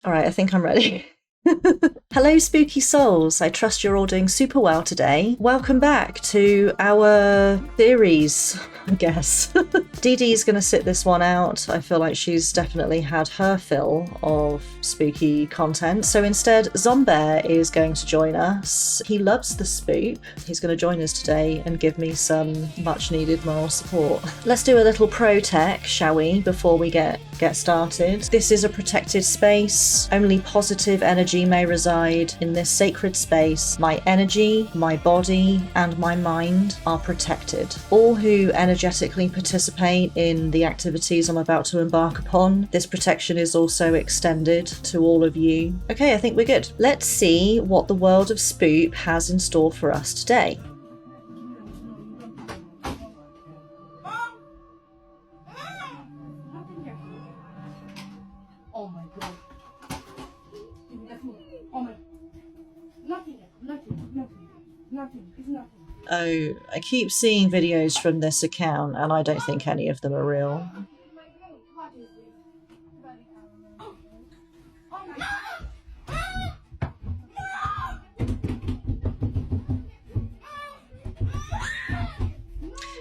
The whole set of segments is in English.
All right, I think I'm ready. Hello, spooky souls. I trust you're all doing super well today. Welcome back to our theories, I guess. Dee Dee's going to sit this one out. I feel like she's definitely had her fill of spooky content. So instead, Zombear is going to join us. He loves the spook. He's going to join us today and give me some much needed moral support. Let's do a little pro tech, shall we, before we get started. This is a protected space. Only positive energy may reside in this sacred space. My energy, my body, and my mind are protected. All who energetically participate in the activities I'm about to embark upon, this protection is also extended to all of you. Okay, I think we're good. Let's see what the world of Spoop has in store for us today. Oh, I keep seeing videos from this account and I don't think any of them are real.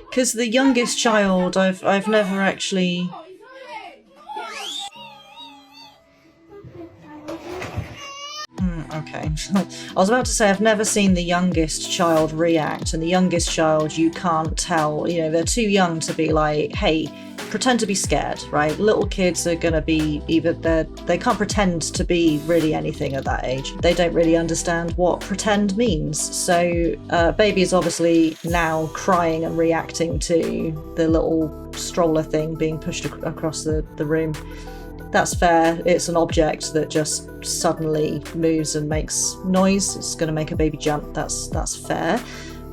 Because the youngest child, I've never actually... Okay. I was about to say I've never seen the youngest child react, and the youngest child, you can't tell, you know, they're too young to be like, hey, pretend to be scared, right? Little kids are going to be either they can't pretend to be really anything at that age. They don't really understand what pretend means. So baby is obviously now crying and reacting to the little stroller thing being pushed across the room. That's fair. It's an object that just suddenly moves and makes noise. It's going to make a baby jump. That's fair.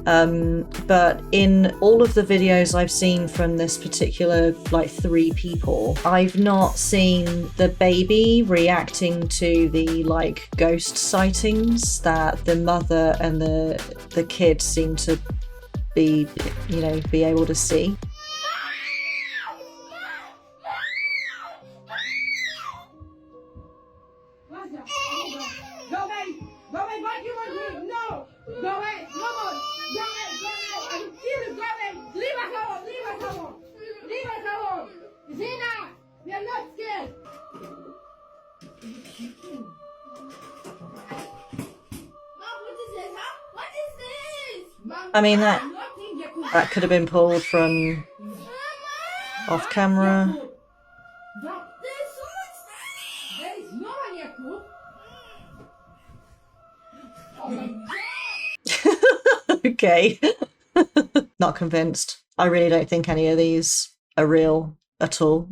But in all of the videos I've seen from this particular, like, 3 people, I've not seen the baby reacting to the, like, ghost sightings that the mother and the kid seem to be, you know, be able to see. I mean, that could have been pulled from off camera. Okay. Not convinced. I really don't think any of these are real at all.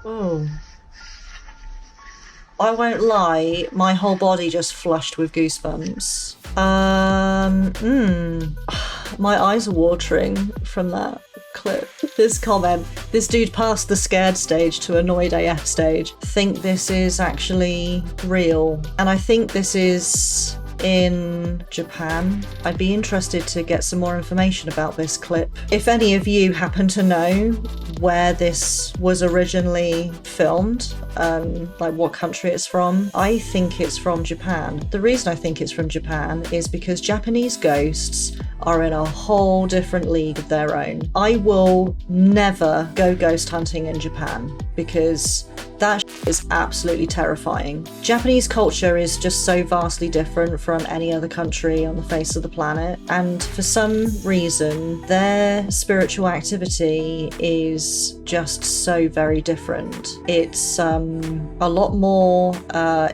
Oh. I won't lie, my whole body just flushed with goosebumps. My eyes are watering from that clip. This comment, this dude passed the scared stage to annoyed AF stage. Think this is actually real. And I think this is in Japan. I'd be interested to get some more information about this clip. If any of you happen to know where this was originally filmed, like what country it's from, I think it's from Japan. The reason I think it's from Japan is because Japanese ghosts are in a whole different league of their own. I will never go ghost hunting in Japan because that is absolutely terrifying. Japanese culture is just so vastly different from any other country on the face of the planet, and for some reason their spiritual activity is just so very different. It's a lot more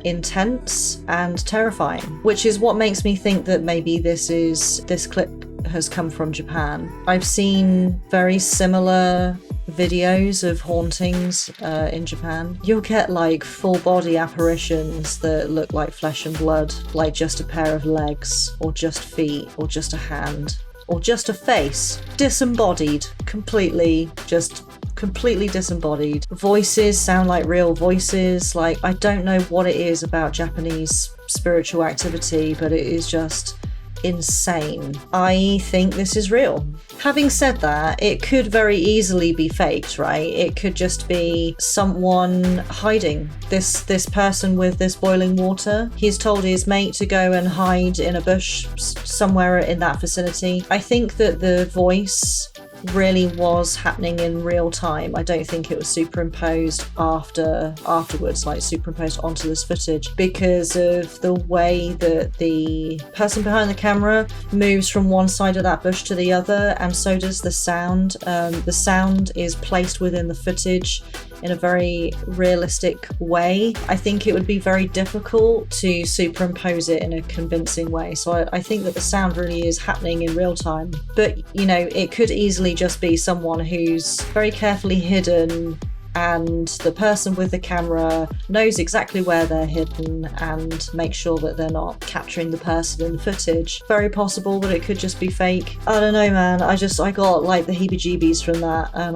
intense and terrifying, which is what makes me think that maybe this clip has come from Japan. I've seen very similar videos of hauntings in Japan. You'll get like full body apparitions that look like flesh and blood, like just a pair of legs, or just feet, or just a hand, or just a face, disembodied, completely disembodied. Voices sound like real voices. Like, I don't know what it is about Japanese spiritual activity, but it is just insane. I think this is real. Having said that, it could very easily be faked, right? It could just be someone hiding. This person with this boiling water, he's told his mate to go and hide in a bush somewhere in that vicinity. I think that the voice really was happening in real time. I don't think it was superimposed afterwards, like superimposed onto this footage, because of the way that the person behind the camera moves from one side of that bush to the other, and so does the sound. The sound is placed within the footage in a very realistic way. I think it would be very difficult to superimpose it in a convincing way. So I think that the sound really is happening in real time. But, you know, it could easily just be someone who's very carefully hidden, and the person with the camera knows exactly where they're hidden and makes sure that they're not capturing the person in the footage. Very possible that it could just be fake. I don't know, man. I got like the heebie-jeebies from that, and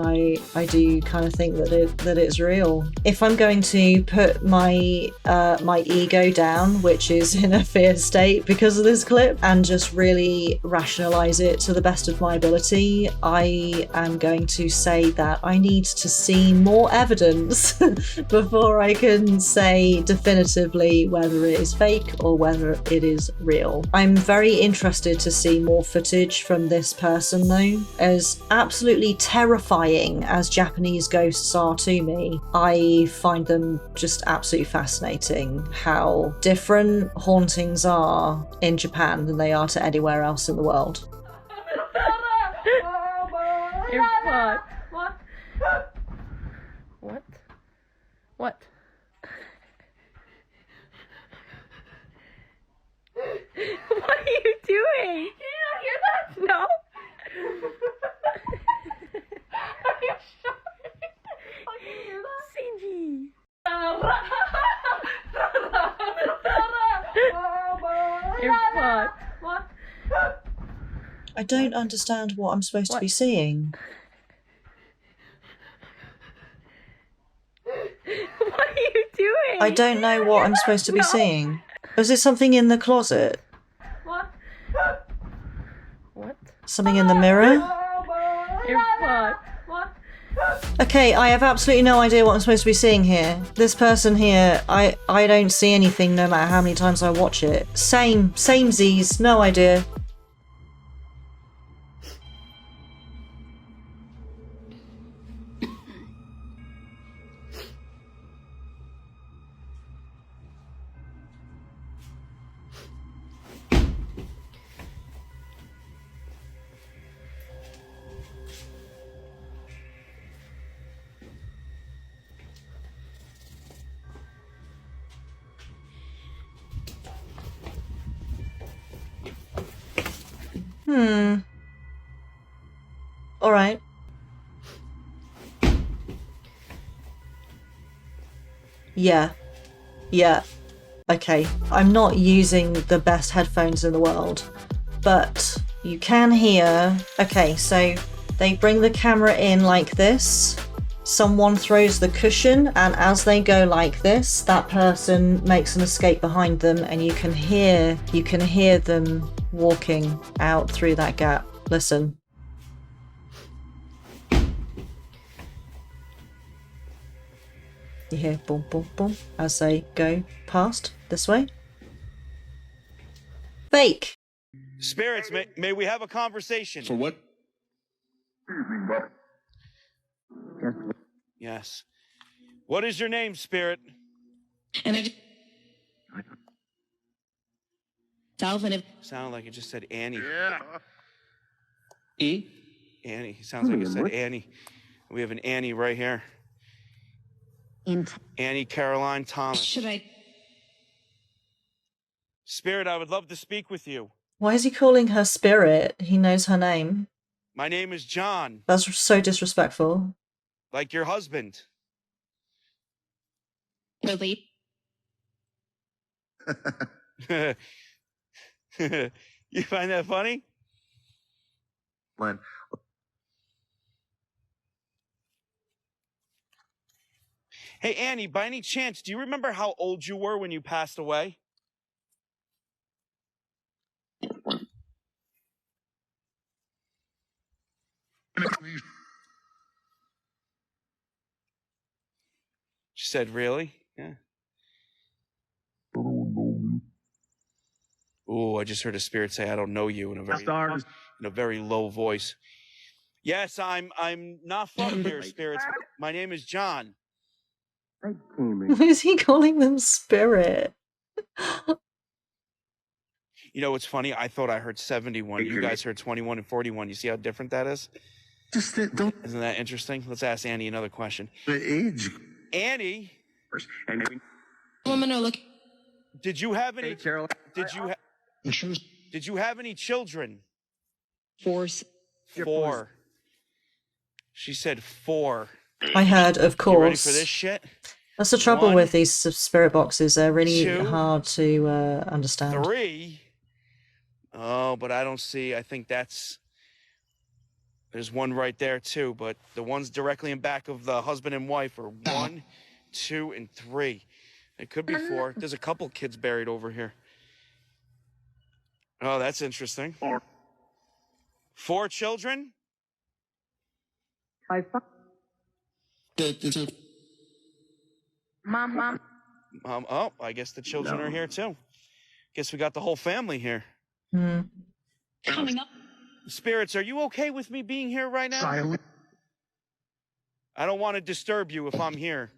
I do kind of think that it's real. If I'm going to put my my ego down, which is in a fear state because of this clip, and just really rationalize it to the best of my ability, I am going to say that I need to see more evidence before I can say definitively whether it is fake or whether it is real. I'm very interested to see more footage from this person though. As absolutely terrifying as Japanese ghosts are to me, I find them just absolutely fascinating. How different hauntings are in Japan than they are to anywhere else in the world. You're fucked. What? What? What are you doing? Did you not hear that? No. Are you sure? Did you hear that? Sinji. You're fucked. What? I don't understand what I'm supposed to be seeing. What are you doing? I don't know what I'm supposed to be seeing. Is there something in the closet? What? What? Something in the mirror? You're fucked. What? Okay, I have absolutely no idea what I'm supposed to be seeing here. This person here, I don't see anything no matter how many times I watch it. Samesies, no idea. All right. Yeah. Okay. I'm not using the best headphones in the world, but you can hear. Okay, so they bring the camera in like this. Someone throws the cushion, and as they go like this, that person makes an escape behind them, and you can hear them walking out through that gap. Listen. You hear boom, boom, boom as they go past this way. Fake! Spirits, may we have a conversation? For what? Yes. What is your name, spirit? And I Sounded like it just said Annie. Yeah. E? Annie. Sounds like it said Annie. We have an Annie right here. Annie Caroline Thomas. should I? Spirit, I would love to speak with you. Why is he calling her Spirit? He knows her name. My name is John, That's so disrespectful. like your husband. Really? You find that funny? Len. Hey, Annie, by any chance, do you remember how old you were when you passed away? She said, really? Yeah. Ooh, I just heard a spirit say, I don't know you in a very low voice. Yes, I'm not from here, spirits. My name is John. Why is he calling them Spirit? You know what's funny? I thought I heard 71. You guys heard 21 and 41. You see how different that is? Just don't. Isn't that interesting? Let's ask Annie another question. The age. Annie, Woman, look. did you have any? Carol. Did you have any children? Force. 4. She said 4. I heard, of You ready course. for this shit? That's the trouble 1, with these spirit boxes. They're really 2, hard to understand. 3. Oh, but I don't see. I think there's one right there too, but the ones directly in back of the husband and wife are 1, 2, and 3. It could be 4. There's a couple kids buried over here. Oh, that's interesting. 4 children? Mom. Oh, I guess the children are here too. Guess we got the whole family here. Hmm. Coming up. Spirits, are you okay with me being here right now? Silent. I don't want to disturb you if I'm here.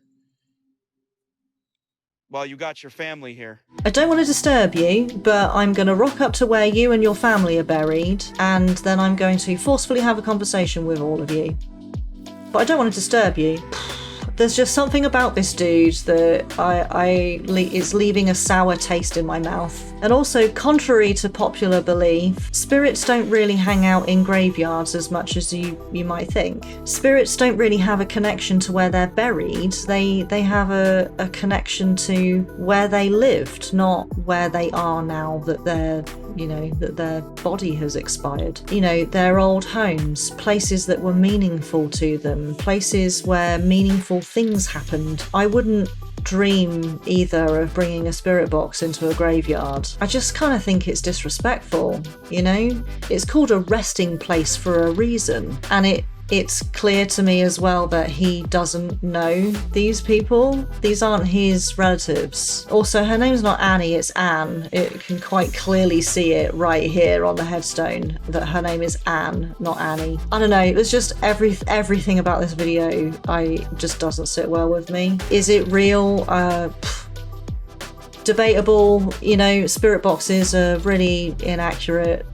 Well, you got your family here. I don't want to disturb you, but I'm going to rock up to where you and your family are buried, and then I'm going to forcefully have a conversation with all of you. But I don't want to disturb you. There's just something about this dude that is leaving a sour taste in my mouth. And also, contrary to popular belief, spirits don't really hang out in graveyards as much as you might think. Spirits don't really have a connection to where they're buried. They have a connection to where they lived, not where they are now that that their body has expired. Their old homes, places that were meaningful to them, places where meaningful things happened. I wouldn't dream either of bringing a spirit box into a graveyard. I just kind of think it's disrespectful, It's called a resting place for a reason, and it's clear to me as well that he doesn't know these people. These aren't his relatives. Also, her name's not Annie, it's Anne. It can quite clearly see it right here on the headstone that her name is Anne, not Annie. I don't know, it's just everything about this video just doesn't sit well with me. Is it real? Debatable. Spirit boxes are really inaccurate.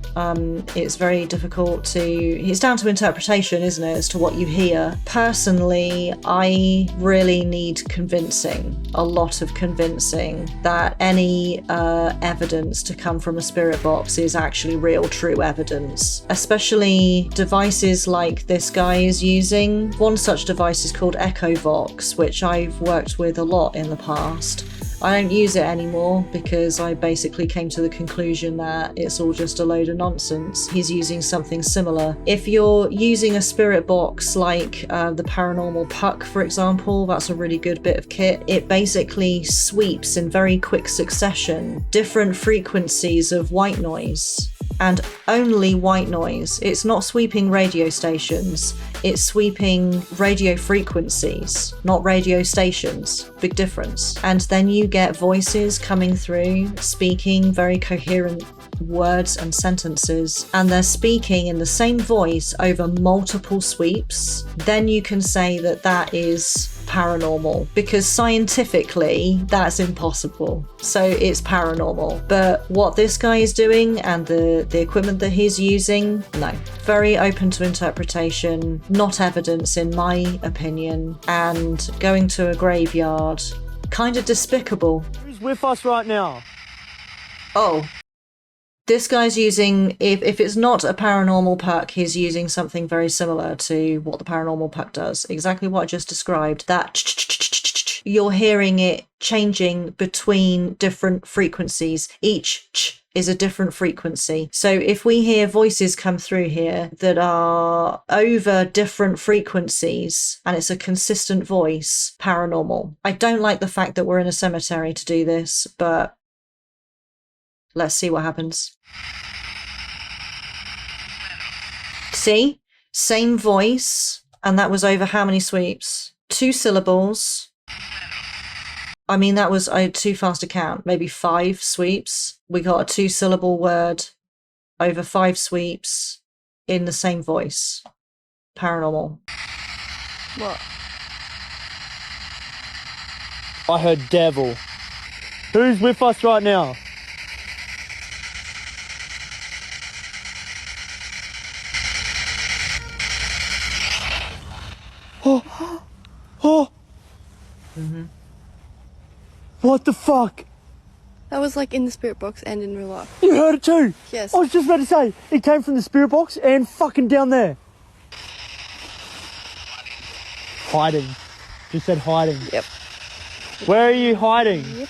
It's very difficult it's down to interpretation, isn't it, as to what you hear. Personally, I really need convincing, a lot of convincing, that any evidence to come from a spirit box is actually real, true evidence. Especially devices like this guy is using. One such device is called EchoVox, which I've worked with a lot in the past. I don't use it anymore because I basically came to the conclusion that it's all just a load of nonsense. He's using something similar. If you're using a spirit box like the Paranormal Puck, for example, that's a really good bit of kit. It basically sweeps in very quick succession different frequencies of white noise. And only white noise. It's not sweeping radio stations. It's sweeping radio frequencies, not radio stations. Big difference. And then you get voices coming through, speaking very coherent words and sentences, and they're speaking in the same voice over multiple sweeps, then you can say that that is paranormal, because scientifically that's impossible. So it's paranormal. But what this guy is doing and the equipment that he's using, no. Very open to interpretation, not evidence in my opinion, and going to a graveyard, kind of despicable. Who's with us right now? Oh. This guy's using, if it's not a paranormal puck, he's using something very similar to what the paranormal puck does. Exactly what I just described. That you're hearing it changing between different frequencies. Each ch is a different frequency. So if we hear voices come through here that are over different frequencies and it's a consistent voice, paranormal. I don't like the fact that we're in a cemetery to do this, but let's see what happens. See? Same voice. And that was over how many sweeps? 2 syllables. I mean, that was too fast to count. Maybe 5 sweeps. We got a 2-syllable word over 5 sweeps in the same voice. Paranormal. What? I heard devil. Who's with us right now? Oh, oh. Mm-hmm. What the fuck? That was like in the spirit box and in real life. You heard it too? Yes. I was just about to say, it came from the spirit box and fucking down there. Hiding. Just said hiding. Yep. Where are you hiding? Yep.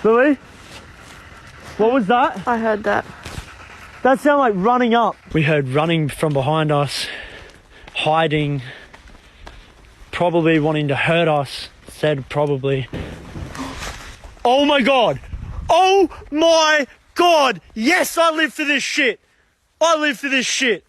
Lily? What was that? I heard that. That sounded like running up. We heard running from behind us, hiding, probably wanting to hurt us, said probably. Oh my God! Oh my God! Yes, I live for this shit! I live for this shit!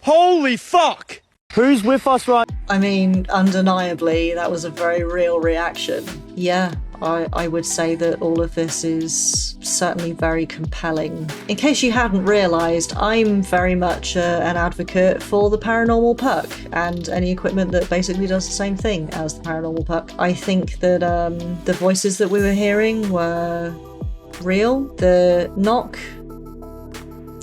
Holy fuck! Who's with us right? I mean, undeniably, that was a very real reaction. Yeah, I would say that all of this is certainly very compelling. In case you hadn't realised, I'm very much an advocate for the paranormal puck and any equipment that basically does the same thing as the paranormal puck. I think that the voices that we were hearing were real. The knock,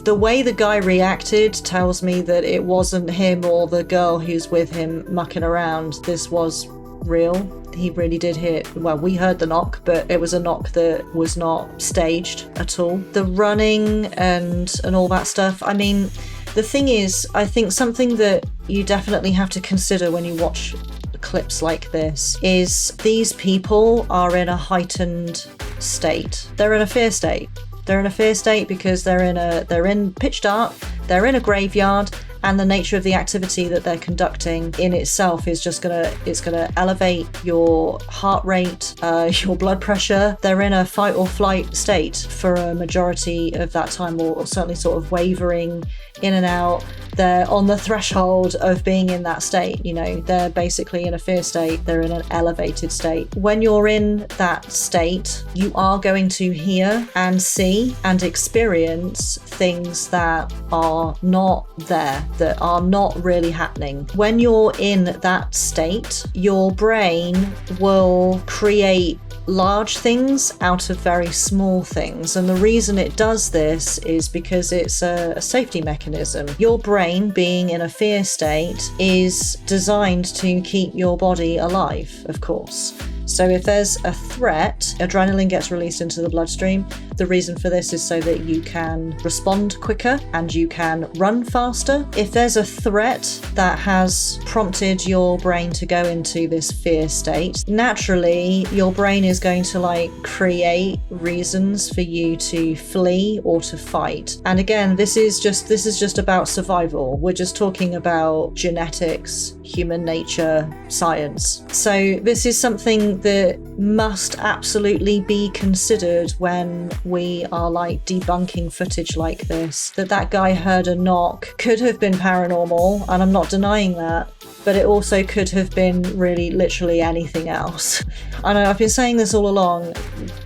the way the guy reacted tells me that it wasn't him or the girl who's with him mucking around. This was real. He really did hear, well, we heard the knock, but it was a knock that was not staged at all. The running and all that stuff. I mean, the thing is, I think something that you definitely have to consider when you watch clips like this is these people are in a heightened state. They're in a fear state. They're in a fear state because they're in pitch dark, they're in a graveyard, and the nature of the activity that they're conducting in itself is just gonna elevate your heart rate, your blood pressure. They're in a fight or flight state for a majority of that time, or certainly sort of wavering in and out. They're on the threshold of being in that state, you know, they're basically in a fear state, they're in an elevated state. When you're in that state, you are going to hear and see and experience things that are not there, that are not really happening. When you're in that state, your brain will create large things out of very small things, and the reason it does this is because it's a safety mechanism. Your brain, being in a fear state, is designed to keep your body alive, of course. So if there's a threat, adrenaline gets released into the bloodstream. The reason for this is so that you can respond quicker and you can run faster. If there's a threat that has prompted your brain to go into this fear state, naturally your brain is going to create reasons for you to flee or to fight. And again, this is just about survival. We're just talking about genetics, human nature, science. So this is something that must absolutely be considered when we are debunking footage like this. That guy heard a knock could have been paranormal, and I'm not denying that, but it also could have been really literally anything else. I know I've been saying this all along,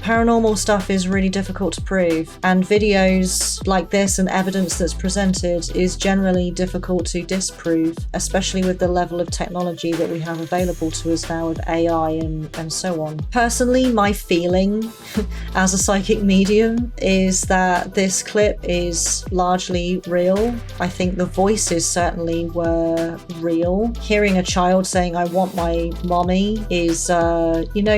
paranormal stuff is really difficult to prove, and videos like this and evidence that's presented is generally difficult to disprove, especially with the level of technology that we have available to us now with AI and so on. Personally, my feeling as a psychic medium is that this clip is largely real. I think the voices certainly were real. Hearing a child saying, "I want my mommy," is,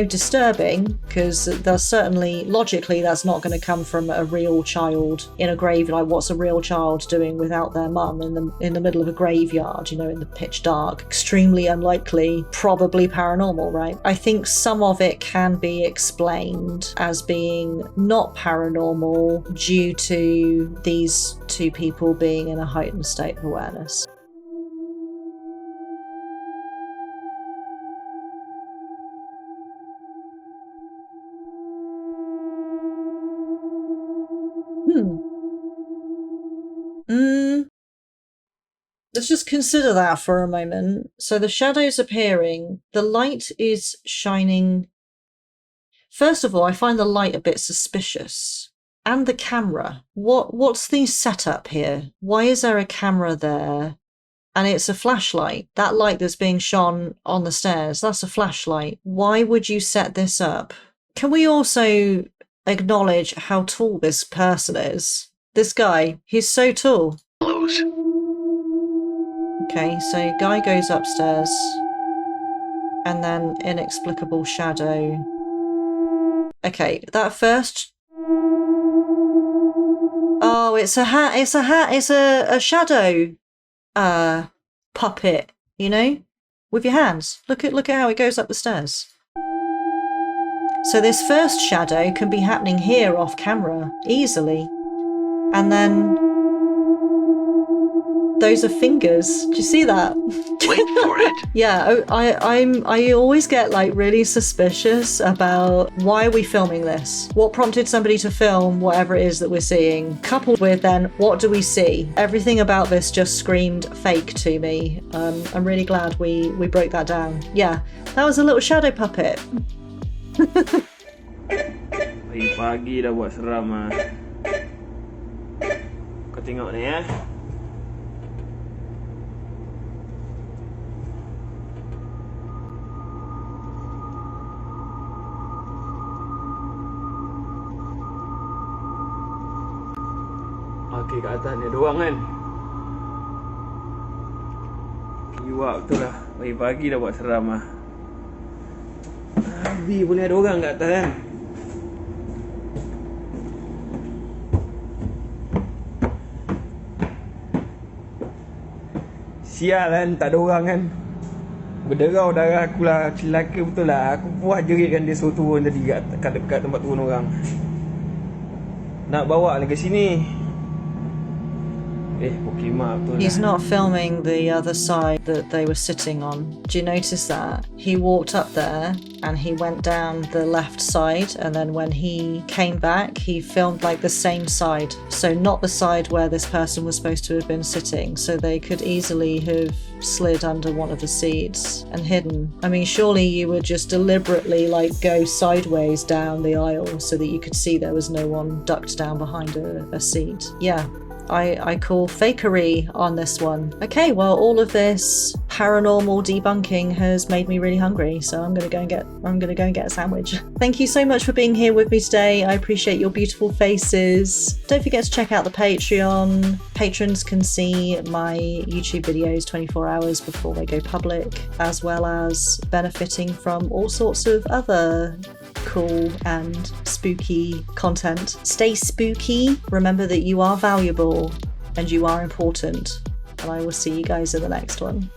disturbing, because there's certainly, logically, that's not going to come from a real child in a grave. Like, what's a real child doing without their mum in the middle of a graveyard, in the pitch dark? Extremely unlikely, probably paranormal, right? I think some of it can be explained as being not paranormal due to these two people being in a heightened state of awareness. Let's just consider that for a moment. So the shadow's appearing, the light is shining. First of all, I find the light a bit suspicious. And the camera. What's the setup here? Why is there a camera there? And it's a flashlight. That light that's being shone on the stairs, that's a flashlight. Why would you set this up? Can we also acknowledge how tall this person is? This guy, he's so tall. Okay, so guy goes upstairs, and then inexplicable shadow. Okay, that first... Oh, it's a shadow puppet, with your hands. Look at how it goes up the stairs. So this first shadow can be happening here off camera, easily. And then those are fingers. Do you see that? Wait for it. Yeah, I always get really suspicious about why are we filming this? What prompted somebody to film whatever it is that we're seeing? Coupled with then, what do we see? Everything about this just screamed fake to me. I'm really glad we broke that down. Yeah, that was a little shadow puppet. Pagi dah buat seram ah. Kau tengok ni ya. Okey, kat atas ni ada orang kan. Kiwak betul lah. Pagi-pagi dah buat seram ah. Abi boleh ada orang kat atas kan. Sial kan, tak ada orang kan. Berderau darah aku lah, celaka betul lah. Aku puas jeritkan dia suruh turun tadi kat dekat tempat turun orang. Nak bawa lagi sini. He's not filming the other side that they were sitting on. Do you notice that? He walked up there and he went down the left side, and then when he came back he filmed the same side. So not the side where this person was supposed to have been sitting, so they could easily have slid under one of the seats and hidden. I mean, surely you would just deliberately go sideways down the aisle so that you could see there was no one ducked down behind a seat. Yeah. I call fakery on this one. Okay, well, all of this paranormal debunking has made me really hungry, so I'm gonna go and get a sandwich. Thank you so much for being here with me today. I appreciate your beautiful faces. Don't forget to check out the Patreon. Patrons can see my YouTube videos 24 hours before they go public, as well as benefiting from all sorts of other cool and spooky content. Stay spooky. Remember that you are valuable and you are important. And I will see you guys in the next one.